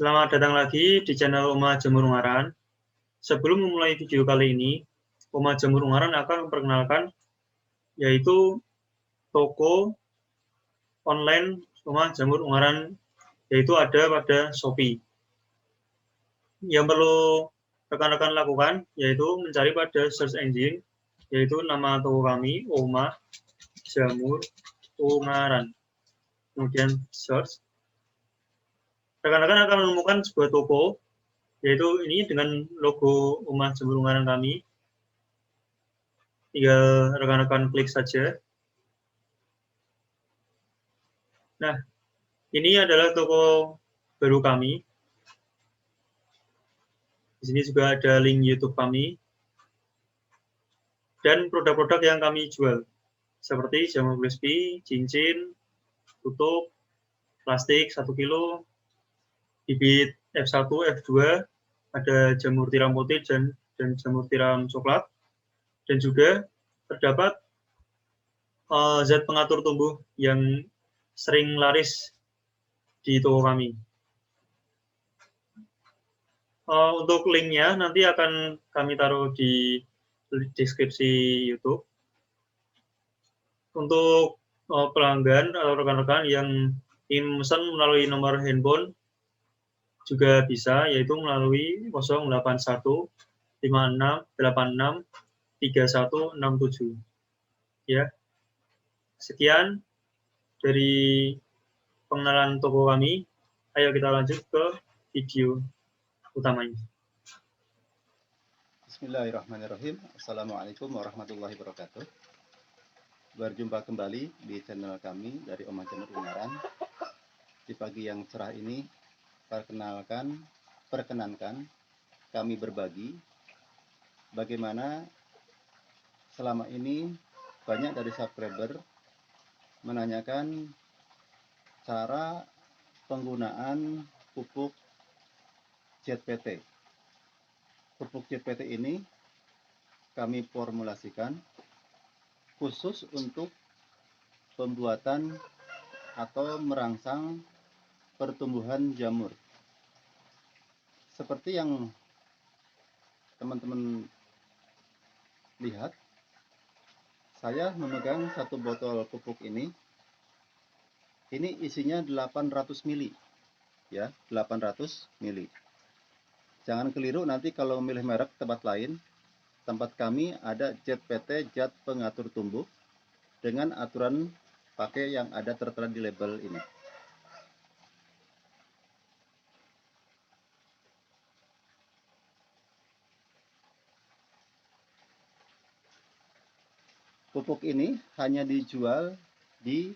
Selamat datang lagi di channel Oma Jamur Ungaran. Sebelum memulai video kali ini, Oma Jamur Ungaran akan memperkenalkan yaitu toko online Oma Jamur Ungaran, yaitu ada pada Shopee. Yang perlu rekan-rekan lakukan yaitu mencari pada search engine, yaitu nama toko kami Oma Jamur Ungaran. Kemudian search. Rekan-rekan akan menemukan sebuah toko, yaitu ini dengan logo Oma Jamur Ungaran kami. Tinggal rekan-rekan klik saja. Nah, ini adalah toko baru kami. Di sini juga ada link YouTube kami. Dan produk-produk yang kami jual, seperti jamur crispy, cincin, tutup, plastik 1 kilo, bibit F1, F2, ada jamur tiram putih dan jamur tiram coklat, dan juga terdapat zat pengatur tumbuh yang sering laris di toko kami. Untuk linknya nanti akan kami taruh di deskripsi YouTube. Untuk pelanggan atau rekan-rekan yang ingin memesan melalui nomor handphone juga bisa, yaitu melalui 081 56 86 3167. Ya. Sekian dari pengenalan toko kami. Ayo kita lanjut ke video utamanya. Bismillahirrahmanirrahim. Assalamualaikum warahmatullahi wabarakatuh. Berjumpa kembali di channel kami dari Oma Jamur Ungaran. Di pagi yang cerah ini, perkenankan kami berbagi bagaimana selama ini banyak dari subscriber menanyakan cara penggunaan pupuk ZPT. Pupuk ZPT ini kami formulasikan khusus untuk pembuatan atau merangsang pertumbuhan jamur. Seperti yang teman-teman lihat, saya memegang satu botol pupuk ini. Ini isinya 800 ml. Ya, 800 ml. Jangan keliru nanti kalau memilih merek tempat lain. Tempat kami ada ZPT, zat pengatur tumbuh, dengan aturan pakai yang ada tertera di label ini. Pupuk ini hanya dijual di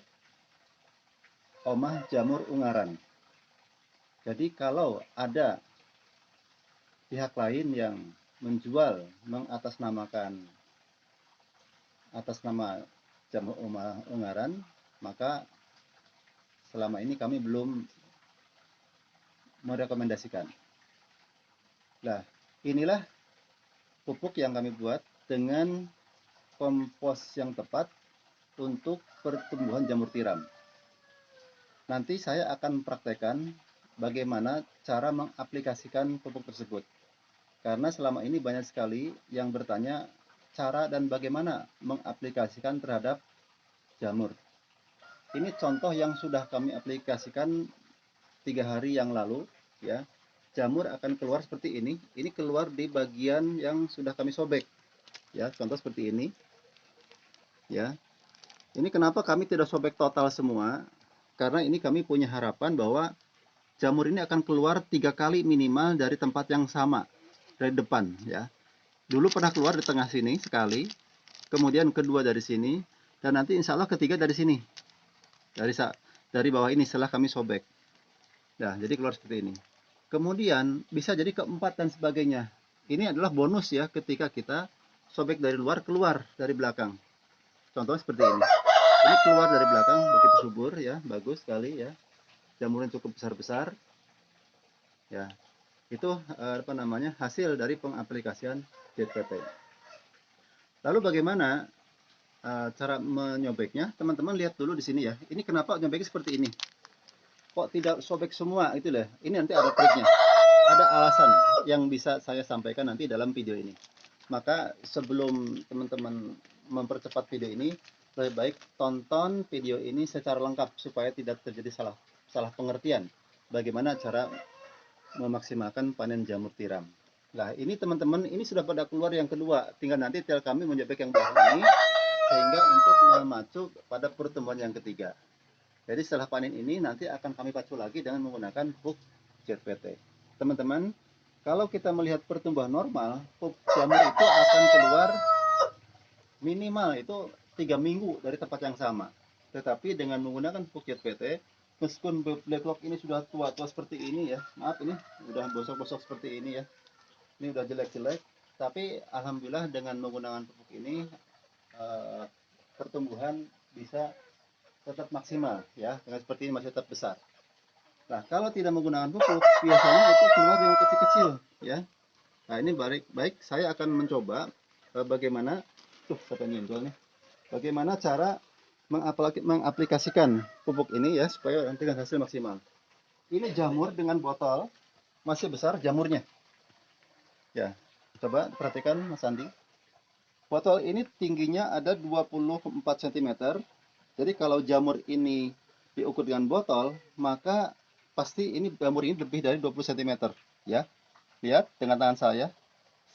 Oma Jamur Ungaran. Jadi kalau ada pihak lain yang menjual mengatasnamakan atas nama Jamur Oma Ungaran, maka selama ini kami belum merekomendasikan. Nah, inilah pupuk yang kami buat dengan kompos yang tepat untuk pertumbuhan jamur tiram. Nanti saya akan praktekkan bagaimana cara mengaplikasikan pupuk tersebut. Karena selama ini banyak sekali yang bertanya cara dan bagaimana mengaplikasikan terhadap jamur. Ini contoh yang sudah kami aplikasikan 3 hari yang lalu, ya. Jamur akan keluar seperti ini. Ini keluar di bagian yang sudah kami sobek. Ya, contoh seperti ini. Ya. Ini kenapa kami tidak sobek total semua? Karena ini kami punya harapan bahwa jamur ini akan keluar 3 kali minimal dari tempat yang sama, dari depan, ya. Dulu pernah keluar di tengah sini sekali, kemudian kedua dari sini, dan nanti insya Allah ketiga dari sini, dari bawah ini setelah kami sobek. Nah, jadi keluar seperti ini. Kemudian bisa jadi keempat dan sebagainya. Ini adalah bonus ya ketika kita sobek dari luar, keluar dari belakang. Contohnya seperti ini. Ini keluar dari belakang begitu subur ya, bagus sekali ya. Jamurnya cukup besar-besar. Ya. Itu hasil dari pengaplikasian ZPT. Lalu bagaimana cara menyobeknya? Teman-teman lihat dulu di sini ya. Ini kenapa nyobeknya seperti ini? kok tidak sobek semua itu lah. Ini nanti ada triknya. Ada alasan yang bisa saya sampaikan nanti dalam video ini. Maka sebelum teman-teman mempercepat video ini, lebih baik tonton video ini secara lengkap supaya tidak terjadi salah pengertian bagaimana cara memaksimalkan panen jamur tiram. Nah, ini teman-teman, ini sudah pada keluar yang kedua. Tinggal nanti kami menjebak yang bawah ini sehingga untuk memacu pada pertumbuhan yang ketiga. Jadi setelah panen ini nanti akan kami pacu lagi dengan menggunakan pupuk ZPT. Teman-teman, kalau kita melihat pertumbuhan normal, pupuk jamur itu akan keluar minimal itu 3 minggu dari tempat yang sama. Tetapi dengan menggunakan pupuk ZPT, meskipun backlog ini sudah tua-tua seperti ini ya, maaf ini sudah bosok-bosok seperti ini ya, ini udah jelek-jelek, tapi alhamdulillah dengan menggunakan pupuk ini pertumbuhan bisa tetap maksimal ya, dengan seperti ini masih tetap besar. Nah, kalau tidak menggunakan pupuk, biasanya itu keluar yang kecil-kecil ya. Nah, ini baik saya akan mencoba bagaimana bagaimana cara mengaplikasikan pupuk ini ya supaya nanti hasil maksimal. Ini jamur dengan botol masih besar jamurnya. Ya, coba perhatikan Mas Andi. Botol ini tingginya ada 24 cm. Jadi kalau jamur ini diukur dengan botol, maka pasti ini jamur ini lebih dari 20 cm. Ya, lihat dengan tangan saya,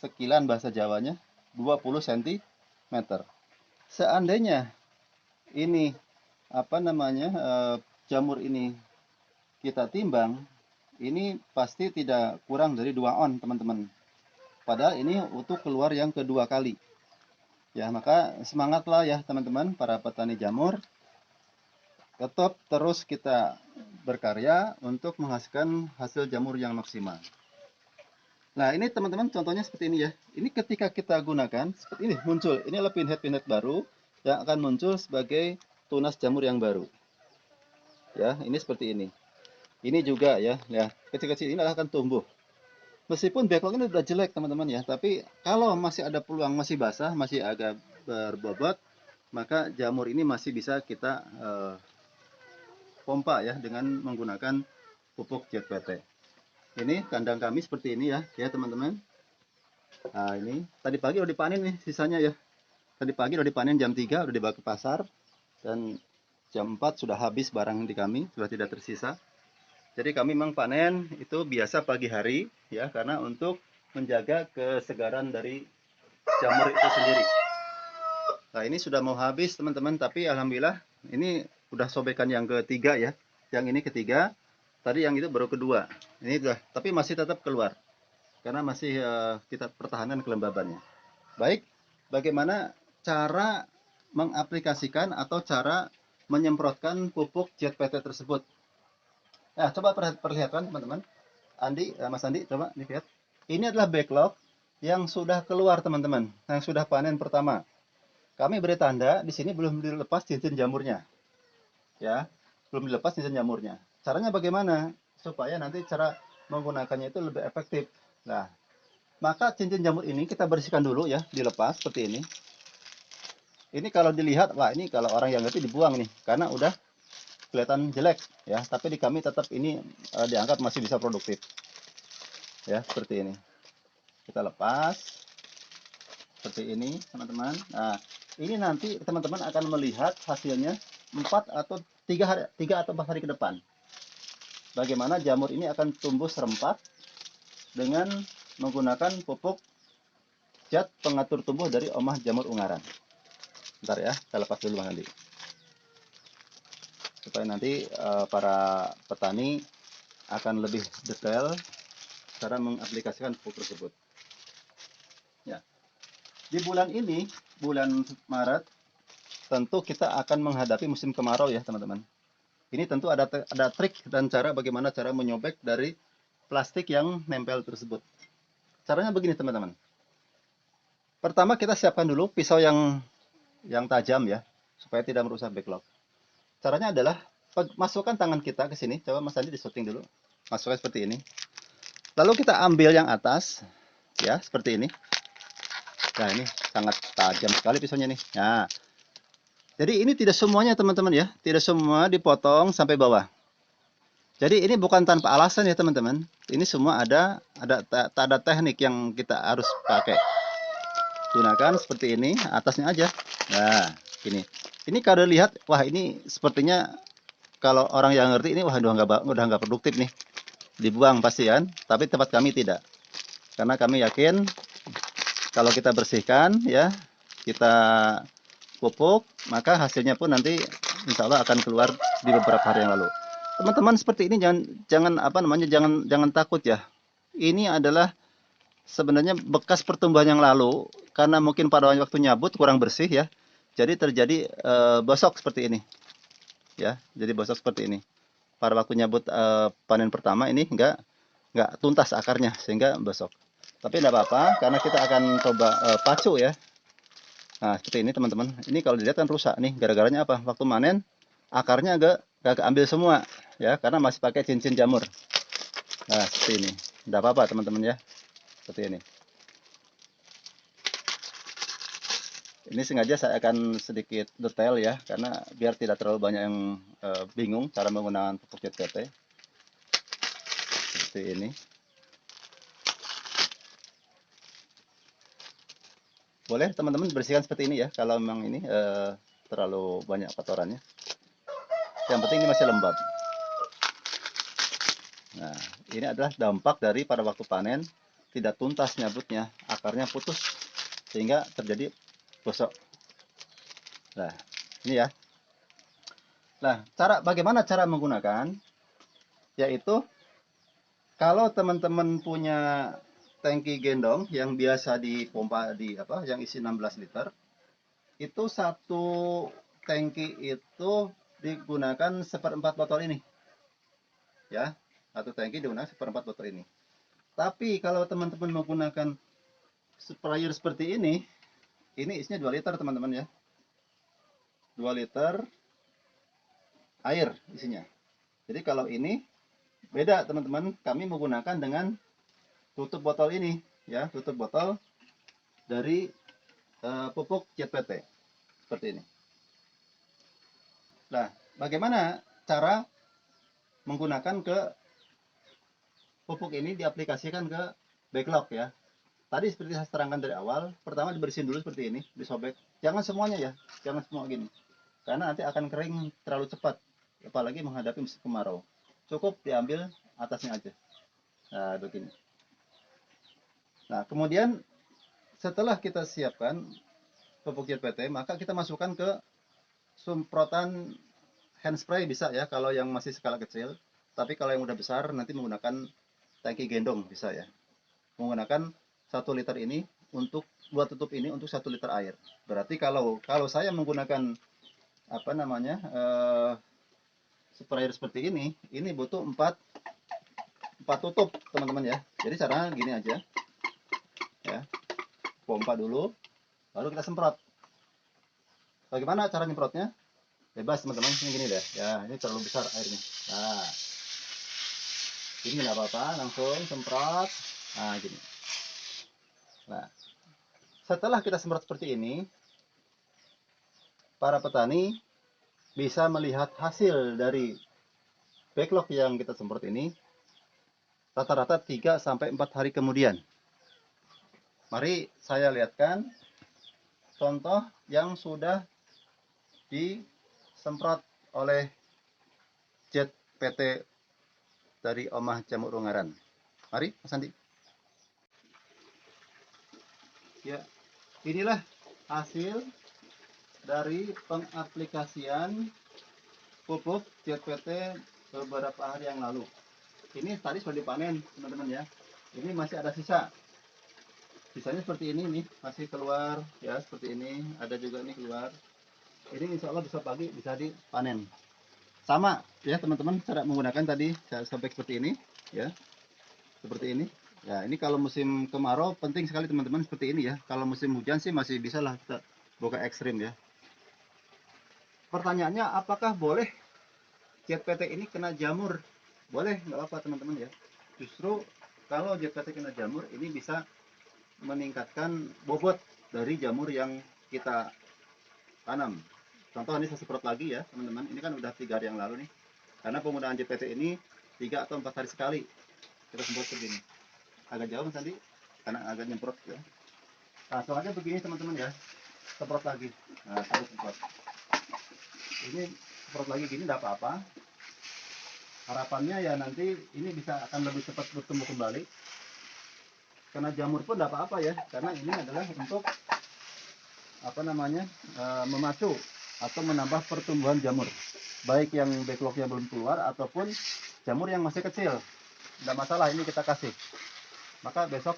sekilan bahasa Jawanya, 20 cm. Seandainya ini jamur ini kita timbang, ini pasti tidak kurang dari 2 on, teman-teman. Padahal ini utuh keluar yang kedua kali. Ya, maka semangatlah ya teman-teman para petani jamur. Tetap terus kita berkarya untuk menghasilkan hasil jamur yang maksimal. Nah, ini teman-teman contohnya seperti ini ya. Ini ketika kita gunakan seperti ini muncul. Ini adalah pinhead baru yang akan muncul sebagai tunas jamur yang baru. Ya, ini seperti ini. Ini juga ya, kecil-kecil ini akan tumbuh. Meskipun backlog ini sudah jelek teman-teman ya, tapi kalau masih ada peluang, masih basah, masih agak berbobot, maka jamur ini masih bisa kita pompa ya dengan menggunakan pupuk ZPT. Ini kandang kami seperti ini ya teman-teman. Nah, ini tadi pagi udah dipanen nih sisanya ya. Tadi pagi udah dipanen jam 3, udah dibawa ke pasar, dan jam 4 sudah habis barang di kami, sudah tidak tersisa. Jadi kami memang panen itu biasa pagi hari ya, karena untuk menjaga kesegaran dari jamur itu sendiri. Nah, ini sudah mau habis teman-teman, tapi alhamdulillah ini udah sobekan yang ketiga ya. Yang ini ketiga, tadi yang itu baru kedua. Ini sudah, tapi masih tetap keluar karena masih kita pertahankan kelembabannya. Baik, bagaimana cara mengaplikasikan atau cara menyemprotkan pupuk ZPT tersebut? Nah, coba perlihatkan teman-teman. Mas Andi, coba lihat. Ini adalah backlog yang sudah keluar teman-teman, yang sudah panen pertama. Kami beri tanda di sini belum dilepas cincin jamurnya, ya, belum dilepas cincin jamurnya. Caranya bagaimana? Supaya nanti cara menggunakannya itu lebih efektif. Nah, maka cincin jamur ini kita bersihkan dulu ya, dilepas seperti ini. Ini kalau dilihat, wah ini kalau orang yang ngerti dibuang nih, karena udah kelihatan jelek ya, tapi di kami tetap ini dianggap masih bisa produktif ya, seperti ini. Kita lepas seperti ini teman-teman. Nah, ini nanti teman-teman akan melihat hasilnya 4 atau 3 atau 4 hari ke depan, bagaimana jamur ini akan tumbuh serempak dengan menggunakan pupuk zat pengatur tumbuh dari Omah Jamur Ungaran. Bentar ya, kita lepas dulu Bang Andi, supaya nanti para petani akan lebih detail cara mengaplikasikan pupuk tersebut. Ya, di bulan ini, bulan Maret, tentu kita akan menghadapi musim kemarau ya teman-teman. Ini tentu ada trik dan cara bagaimana cara menyobek dari plastik yang nempel tersebut. Caranya begini teman-teman. Pertama kita siapkan dulu pisau yang tajam ya, supaya tidak merusak backlog. Caranya adalah masukkan tangan kita ke sini. Coba Mas Andi di syuting dulu. Masukkan seperti ini. Lalu kita ambil yang atas, ya seperti ini. Nah, ini sangat tajam sekali pisaunya nih. Nah, jadi ini tidak semuanya teman-teman ya, tidak semua dipotong sampai bawah. Jadi ini bukan tanpa alasan ya teman-teman. Ini semua ada teknik yang kita harus pakai. Gunakan seperti ini, atasnya aja. Nah, gini. Ini kalau lihat, wah ini sepertinya kalau orang yang ngerti ini, wah udah nggak produktif nih. Dibuang pasti kan. Tapi tempat kami tidak. Karena kami yakin kalau kita bersihkan ya, kita pupuk, maka hasilnya pun nanti insya Allah akan keluar di beberapa hari yang lalu. Teman-teman seperti ini jangan takut ya. Ini adalah sebenarnya bekas pertumbuhan yang lalu karena mungkin pada waktu nyabut kurang bersih ya. Jadi terjadi bosok seperti ini. Ya, jadi bosok seperti ini. Pada waktu nyabut panen pertama ini nggak tuntas akarnya sehingga bosok. Tapi tidak apa-apa karena kita akan coba pacu ya. Nah, seperti ini teman-teman. Ini kalau dilihat kan rusak nih. Gara-garanya apa? Waktu panen akarnya agak ambil semua ya karena masih pakai cincin jamur. Nah, seperti ini. Tidak apa-apa teman-teman ya. Seperti ini. Ini sengaja saya akan sedikit detail ya karena biar tidak terlalu banyak yang bingung cara menggunakan pupuk JPT. Seperti ini. Boleh teman-teman bersihkan seperti ini ya kalau memang ini terlalu banyak kotorannya. Yang penting ini masih lembab. Nah, ini adalah dampak dari pada waktu panen tidak tuntas nyabutnya, akarnya putus sehingga terjadi bosok. Nah, ini ya. Nah, bagaimana cara menggunakan? Yaitu kalau teman-teman punya tangki gendong yang biasa dipompa yang isi 16 liter, itu satu tangki itu digunakan seperempat botol ini. Ya, satu tangki digunakan seperempat botol ini. Tapi kalau teman-teman menggunakan sprayer seperti ini isinya 2 liter teman-teman ya. 2 liter air isinya. Jadi kalau ini beda teman-teman, kami menggunakan dengan tutup botol ini ya, tutup botol dari pupuk JPT seperti ini. Nah, bagaimana cara menggunakan pupuk ini diaplikasikan ke backlog ya. Tadi seperti saya terangkan dari awal, pertama dibersihin dulu seperti ini, disobek. Jangan semuanya ya, jangan semua gini. Karena nanti akan kering terlalu cepat, apalagi menghadapi musim kemarau. Cukup diambil atasnya aja. Nah, begini. Nah, kemudian setelah kita siapkan pupuk JPT, maka kita masukkan ke semprotan hand spray bisa ya, kalau yang masih skala kecil. Tapi kalau yang udah besar, nanti menggunakan tangki gendong bisa ya. Menggunakan 1 liter ini untuk 2 tutup ini untuk 1 liter air. Berarti kalau saya menggunakan sprayer seperti ini butuh 4 tutup teman-teman ya. Jadi caranya gini aja ya, pompa dulu baru kita semprot. Bagaimana cara nyemprotnya? Bebas teman-teman, ini gini deh ya, ini terlalu besar airnya. Nah, ini nggak apa-apa, langsung semprot. Nah, gini. Nah, setelah kita semprot seperti ini, para petani bisa melihat hasil dari backlog yang kita semprot ini rata-rata 3 sampai 4 hari kemudian. Mari saya lihatkan contoh yang sudah disemprot oleh JPT dari Omah Jamur Ungaran. Mari Mas Andi. Ya, inilah hasil dari pengaplikasian pupuk JPT beberapa hari yang lalu. Ini tadi sudah dipanen teman-teman ya. Ini masih ada sisa. Sisanya seperti ini nih, masih keluar ya, seperti ini. Ada juga nih keluar. Ini insya Allah besok pagi bisa dipanen. Sama ya teman-teman, cara menggunakan tadi saya sampai seperti ini ya. Seperti ini. Ya, ini kalau musim kemarau penting sekali teman-teman seperti ini ya. Kalau musim hujan sih masih bisa lah kita buka ekstrim ya. Pertanyaannya, apakah boleh JPT ini kena jamur? Boleh, nggak apa-apa teman-teman ya. Justru kalau JPT kena jamur ini bisa meningkatkan bobot dari jamur yang kita tanam. Contoh ini saya semprot lagi ya teman-teman. Ini kan udah 3 hari yang lalu nih. Karena penggunaan JPT ini 3 atau 4 hari sekali kita semprot begini. Agak jauh Mas Andi, karena agak nyemprot ya. Langsung aja begini teman-teman ya, semprot lagi. Nah, saya semprot. Ini semprot lagi gini tidak apa-apa. Harapannya ya nanti ini bisa akan lebih cepat bertumbuh kembali. Karena jamur pun tidak apa-apa ya, karena ini adalah untuk apa namanya, memacu atau menambah pertumbuhan jamur, baik yang backlognya belum keluar ataupun jamur yang masih kecil, tidak masalah, ini kita kasih. Maka besok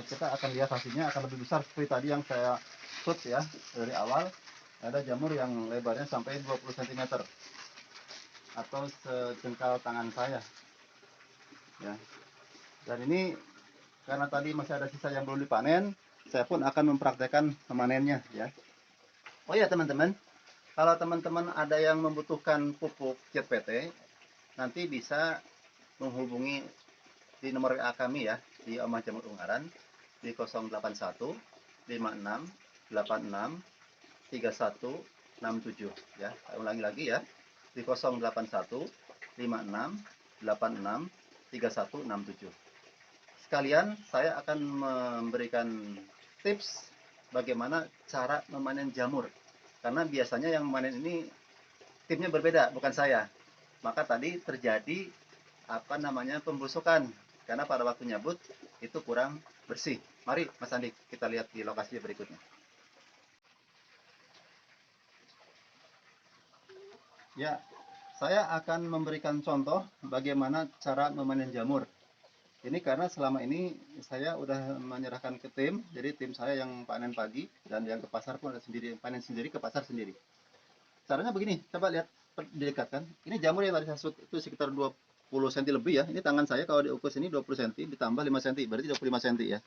kita akan lihat hasilnya akan lebih besar seperti tadi yang saya shoot ya dari awal. Ada jamur yang lebarnya sampai 20 cm atau sejengkal tangan saya ya. Dan ini karena tadi masih ada sisa yang belum dipanen, saya pun akan mempraktekkan memanennya ya. Oh ya teman-teman, kalau teman-teman ada yang membutuhkan pupuk JPT, nanti bisa menghubungi di nomor WA kami ya, di Omah Jamur Ungaran di 081 56 86 3167 ya. Saya ulangi lagi ya, di 081 56 86 3167. Sekalian saya akan memberikan tips bagaimana cara memanen jamur, karena biasanya yang memanen ini timnya berbeda, bukan saya. Maka tadi terjadi apa namanya, pembusukan karena pada waktu nyabut itu kurang bersih. Mari Mas Andi kita lihat di lokasi berikutnya. Ya, saya akan memberikan contoh bagaimana cara memanen jamur. Ini karena selama ini saya udah menyerahkan ke tim, jadi tim saya yang panen pagi dan yang ke pasar pun ada sendiri, panen sendiri, ke pasar sendiri. Caranya begini, coba lihat didekatkan. Ini jamur yang tadi saya shoot itu sekitar 20 cm lebih ya. Ini tangan saya kalau diukur sini 20 cm ditambah 5 cm, berarti 25 cm ya.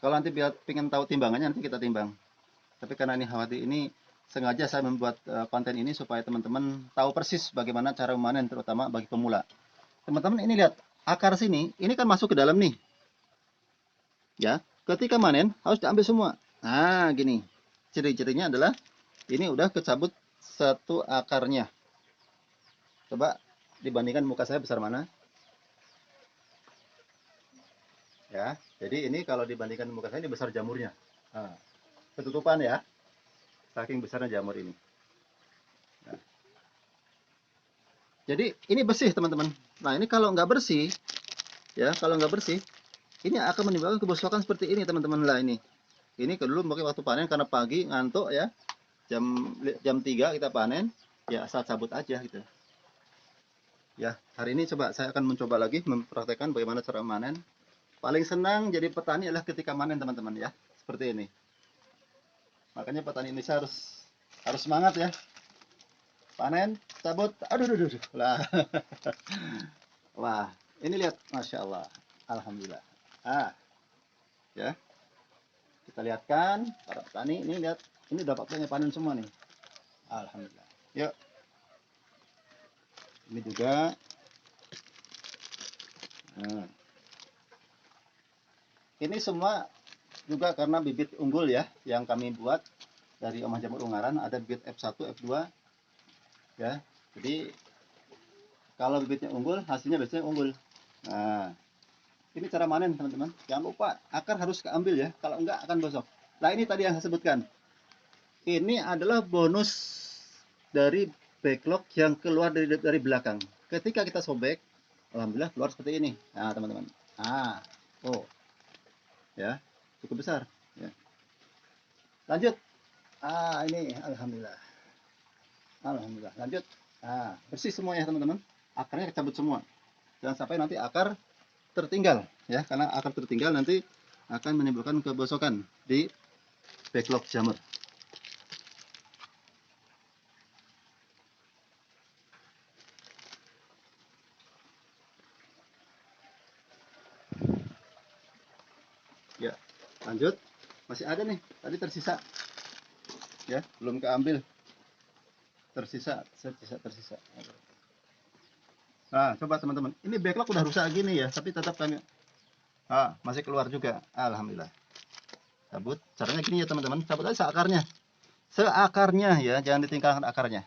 Kalau nanti biar pengen tahu timbangannya nanti kita timbang. Tapi karena ini khawatir, ini sengaja saya membuat konten ini supaya teman-teman tahu persis bagaimana cara memanen, terutama bagi pemula. Teman-teman ini lihat akar sini, ini kan masuk ke dalam nih. Ya, ketika manen harus diambil semua. Nah, gini. Ciri-cirinya adalah ini udah kecabut satu akarnya. Coba dibandingkan muka saya besar mana? Ya, jadi ini kalau dibandingkan muka saya ini besar jamurnya. Nah, ketutupan ya, saking besarnya jamur ini. Nah, jadi ini bersih teman-teman. Nah ini kalau nggak bersih, ya kalau nggak bersih, ini akan menimbulkan kebusukan seperti ini teman-teman lah ini. Ini dulu mungkin waktu panen karena pagi ngantuk ya, jam 3 kita panen, ya saat cabut aja gitu. Ya hari ini coba saya akan mencoba lagi mempraktekkan bagaimana cara memanen. Paling senang jadi petani adalah ketika manen teman-teman ya, seperti ini. Makanya petani Indonesia harus semangat ya. Panen, cabut, aduh. Lah. Wah, ini lihat, masya Allah, alhamdulillah. Ya, kita lihatkan para petani ini lihat, ini udah waktunya panen semua nih. Alhamdulillah. Yuk, ini juga. Nah. Ini semua juga karena bibit unggul ya, yang kami buat dari Omah Jamur Ungaran. Ada bibit F1, F2, ya. Jadi kalau bibitnya unggul, hasilnya biasanya unggul. Nah, ini cara manen teman-teman. Jangan lupa akar harus keambil ya, kalau enggak akan gosok. Nah ini tadi yang saya sebutkan. Ini adalah bonus dari backlog yang keluar dari belakang. Ketika kita sobek, alhamdulillah keluar seperti ini. Nah teman-teman. Oh. Ya, cukup besar ya. Lanjut. Ini alhamdulillah lanjut. Bersih semuanya teman-teman, akarnya kecabut semua, jangan sampai nanti akar tertinggal ya, karena akar tertinggal nanti akan menimbulkan kebosokan di backlog jamur. Ya, lanjut. Masih ada nih, tadi tersisa. Ya, belum keambil. Tersisa. Nah, coba teman-teman. Ini backlog udah rusak gini ya, tapi tetap kami masih keluar juga. Alhamdulillah. Cabut. Caranya gini ya teman-teman. Cabut aja seakarnya. Seakarnya ya, jangan ditinggalkan akarnya.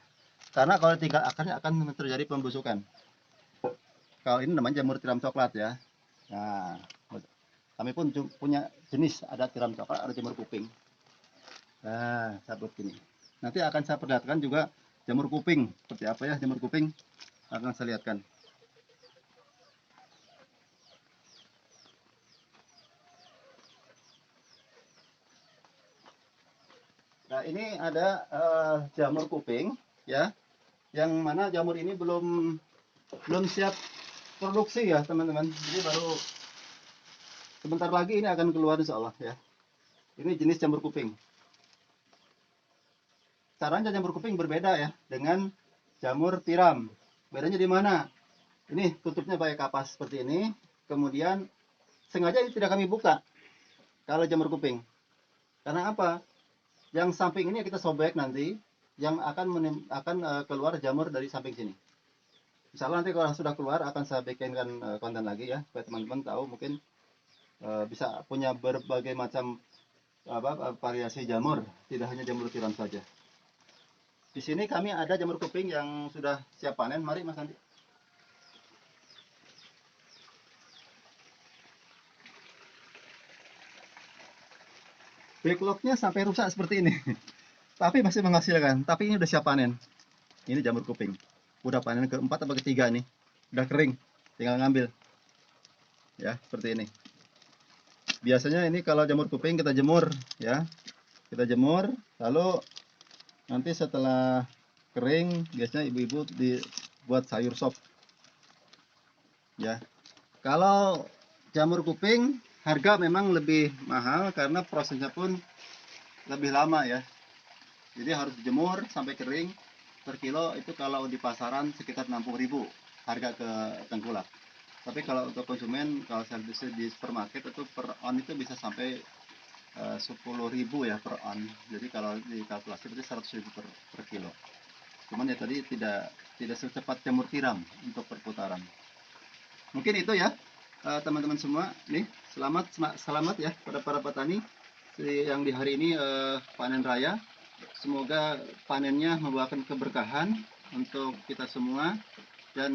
Karena kalau ditinggal akarnya akan terjadi pembusukan. Kalau ini namanya jamur tiram coklat ya. Nah, kami pun punya jenis, ada tiram coklat, ada jamur kuping. Nah, sabut gini. Nanti akan saya perlihatkan juga jamur kuping. Seperti apa ya jamur kuping? Akan saya lihatkan. Nah, ini ada jamur kuping ya. Yang mana jamur ini belum siap produksi ya, teman-teman. Jadi baru sebentar lagi ini akan keluar insya Allah ya. Ini jenis jamur kuping. Caranya jamur kuping berbeda ya dengan jamur tiram. Bedanya di mana? Ini tutupnya pakai kapas seperti ini. Kemudian sengaja ini tidak kami buka kalau jamur kuping. Karena apa? Yang samping ini kita sobek nanti, yang akan keluar jamur dari samping sini. Insya Allah nanti kalau sudah keluar akan saya bikinkan konten lagi ya, supaya teman-teman tahu mungkin bisa punya berbagai macam variasi jamur, tidak hanya jamur tiram saja. Di sini kami ada jamur kuping yang sudah siap panen. Mari Mas Andi. Backlognya sampai rusak seperti ini, tapi masih menghasilkan. Tapi ini udah siap panen. Ini jamur kuping, udah panen keempat atau ketiga nih, udah kering, tinggal ngambil. Ya seperti ini. Biasanya ini kalau jamur kuping kita jemur ya, kita jemur, lalu nanti setelah kering biasanya ibu-ibu dibuat sayur sop. Ya, kalau jamur kuping harga memang lebih mahal karena prosesnya pun lebih lama ya. Jadi harus dijemur sampai kering. Per kilo itu kalau di pasaran sekitar 60.000 harga ke tengkulak. Tapi kalau untuk konsumen, kalau saya beli di supermarket itu per on itu bisa sampai 10.000 ya per on. Jadi kalau dikalkulasi berarti 100.000 per kilo. Cuman ya tadi tidak secepat jamur tiram untuk perputaran. Mungkin itu ya teman-teman semua. Nih selamat ya pada para petani yang di hari ini panen raya. Semoga panennya membawakan keberkahan untuk kita semua, dan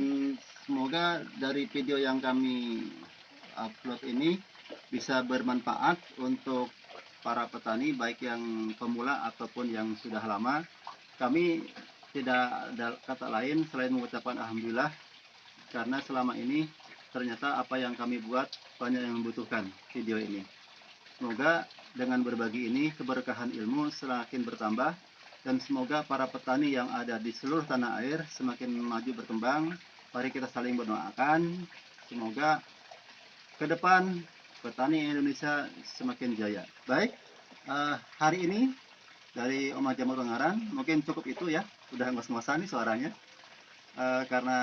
semoga dari video yang kami upload ini bisa bermanfaat untuk para petani baik yang pemula ataupun yang sudah lama. Kami tidak ada kata lain selain mengucapkan alhamdulillah, karena selama ini ternyata apa yang kami buat banyak yang membutuhkan video ini. Semoga dengan berbagi ini keberkahan ilmu semakin bertambah, dan semoga para petani yang ada di seluruh tanah air semakin maju berkembang. Mari kita saling mendoakan, semoga ke depan petani Indonesia semakin jaya. Baik, hari ini dari Oma Jamur Ungaran mungkin cukup itu ya. Udah ngos-ngosan nih suaranya, karena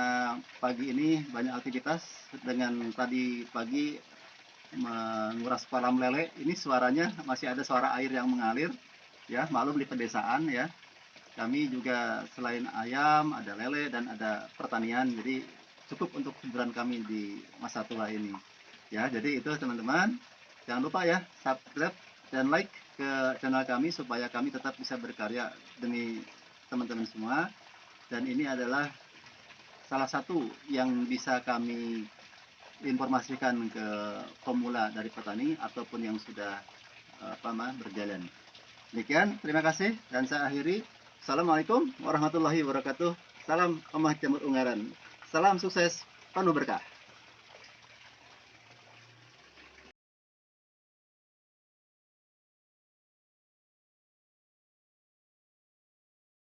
pagi ini banyak aktivitas. Dengan tadi pagi menguras kolam lele, ini suaranya masih ada suara air yang mengalir ya. Maklum di pedesaan ya, kami juga selain ayam ada lele dan ada pertanian, jadi cukup untuk hiburan kami di masa tua ini ya. Jadi itu teman-teman, jangan lupa ya subscribe dan like ke channel kami supaya kami tetap bisa berkarya demi teman-teman semua. Dan ini adalah salah satu yang bisa kami informasikan ke pemula dari petani ataupun yang sudah berjalan. Demikian, terima kasih dan saya akhiri. Assalamualaikum warahmatullahi wabarakatuh. Salam Omah Jamur Ungaran. Salam sukses, penuh berkah.